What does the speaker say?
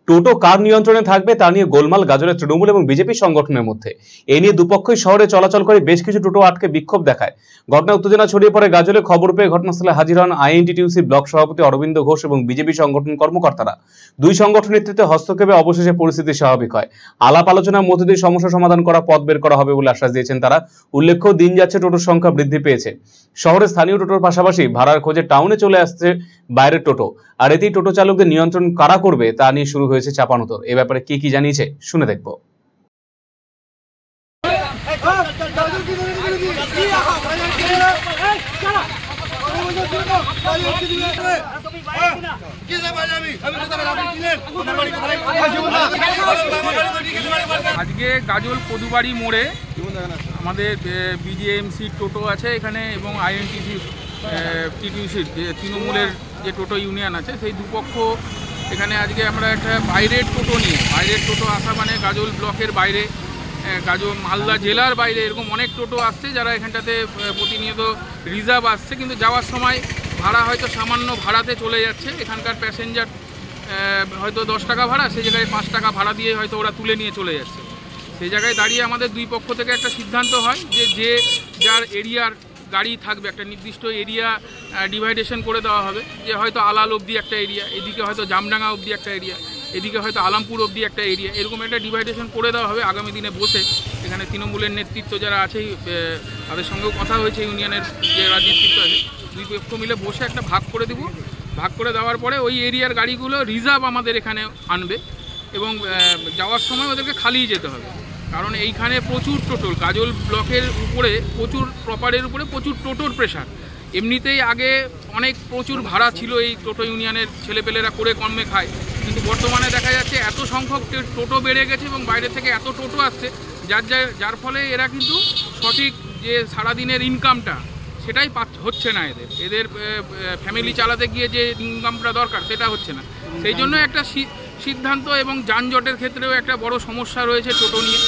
টোটো কার নিয়ন্ত্রণে থাকবে তা নিয়ে গোলমাল গাজলের তৃণমূল এবং বিজেপি সংগঠনের মধ্যে। এ নিয়ে দুপক্ষই শহরে চলাচল করে বেশ কিছু টোটো আটকে বিক্ষোভ দেখায়। ঘটনায় উত্তেজনা ছড়িয়ে পড়ে গাজলে। খবর পেয়ে ঘটনাস্থলে হাজির হন আইএনটিটিউসি ব্লক সভাপতি অরবিন্দ ঘোষ এবং বিজেপি সংগঠন কর্মকর্তারা। দুই সংগঠন নেতৃত্বে হস্তক্ষেপে অবশেষে পরিস্থিতি স্বাভাবিক হয়। আলাপ আলোচনার মধ্যে দিয়ে সমস্যা সমাধান করা পথ বের করা হবে বলে আশ্বাস দিয়েছেন তারা। উল্লেখ্য, দিন যাচ্ছে টোটোর সংখ্যা বৃদ্ধি পেয়েছে। শহরে স্থানীয় টোটোর পাশাপাশি ভাড়ার খোঁজে টাউনে চলে আসছে বাইরের টোটো। আর এতেই টোটো চালকদের নিয়ন্ত্রণ কারা করবে তা নিয়ে শুরু হয়েছে চাপানোতর। এ ব্যাপারে কি জানিয়েছে শুনে দেখব। আজকে গাজল কদুবাড়ি মোড়ে আমাদের বিজেএমসি টোটো আছে এখানে এবং আইএনটিটিউসির তৃণমূলের যে টোটো ইউনিয়ন আছে সেই দুপক্ষ এখানে আজকে আমরা একটা বাইরের টোটো আসা মানে গাজল ব্লকের বাইরে, গাজল মালদা জেলার বাইরে এরকম অনেক টোটো আসছে যারা এখানটাতে প্রতিনিয়ত রিজার্ভ আসছে, কিন্তু যাওয়ার সময় ভাড়া হয়তো সামান্য ভাড়াতে চলে যাচ্ছে। এখানকার প্যাসেঞ্জার হয়তো 10 টাকা ভাড়া, সেই জায়গায় 5 টাকা ভাড়া দিয়ে হয়তো ওরা তুলে নিয়ে চলে যাচ্ছে। সেই জায়গায় দাঁড়িয়ে আমাদের দুই পক্ষ থেকে একটা সিদ্ধান্ত হয় যে যার এরিয়ার গাড়ি থাকবে একটা নির্দিষ্ট এরিয়া ডিভাইডেশন করে দেওয়া হবে, যে হয়তো আলাল অবধি একটা এরিয়া, এদিকে হয়তো জামডাঙ্গা অবধি একটা এরিয়া, এদিকে হয়তো আলামপুর অবধি একটা এরিয়া, এরকম একটা ডিভাইডেশন করে দেওয়া হবে। আগামী দিনে বসে এখানে তৃণমূলের নেতৃত্ব যারা আছে তাদের সঙ্গেও কথা হয়েছে, ইউনিয়নের যারা নেতৃত্ব আছে, দুই পক্ষ মিলে বসে একটা ভাগ করে দেবো। ভাগ করে দেওয়ার পরে ওই এরিয়ার গাড়িগুলো রিজার্ভ আমাদের এখানে আনবে এবং যাওয়ার সময় ওদেরকে খালিয়ে যেতে হবে। কারণ এইখানে প্রচুর টোটোর গাজল ব্লকের উপরে প্রপারের উপরে প্রচুর টোটোর প্রেশার। এমনিতেই আগে প্রচুর ভাড়া ছিল, এই টোটো ইউনিয়নের ছেলেপেলেরা করে কমে খায়, কিন্তু বর্তমানে দেখা যাচ্ছে এত সংখ্যক টোটো বেড়ে গেছে এবং বাইরে থেকে এত টোটো আসছে যার ফলে এরা কিন্তু সঠিক যে সারাদিনের ইনকামটা সেটাই হচ্ছে না। এদের ফ্যামিলি চালাতে গিয়ে যে ইনকামটা দরকার সেটা হচ্ছে না। সেই জন্য একটা সিদ্ধান্ত এবং যানজটের ক্ষেত্রেও একটা বড় সমস্যা রয়েছে টোটো নিয়ে।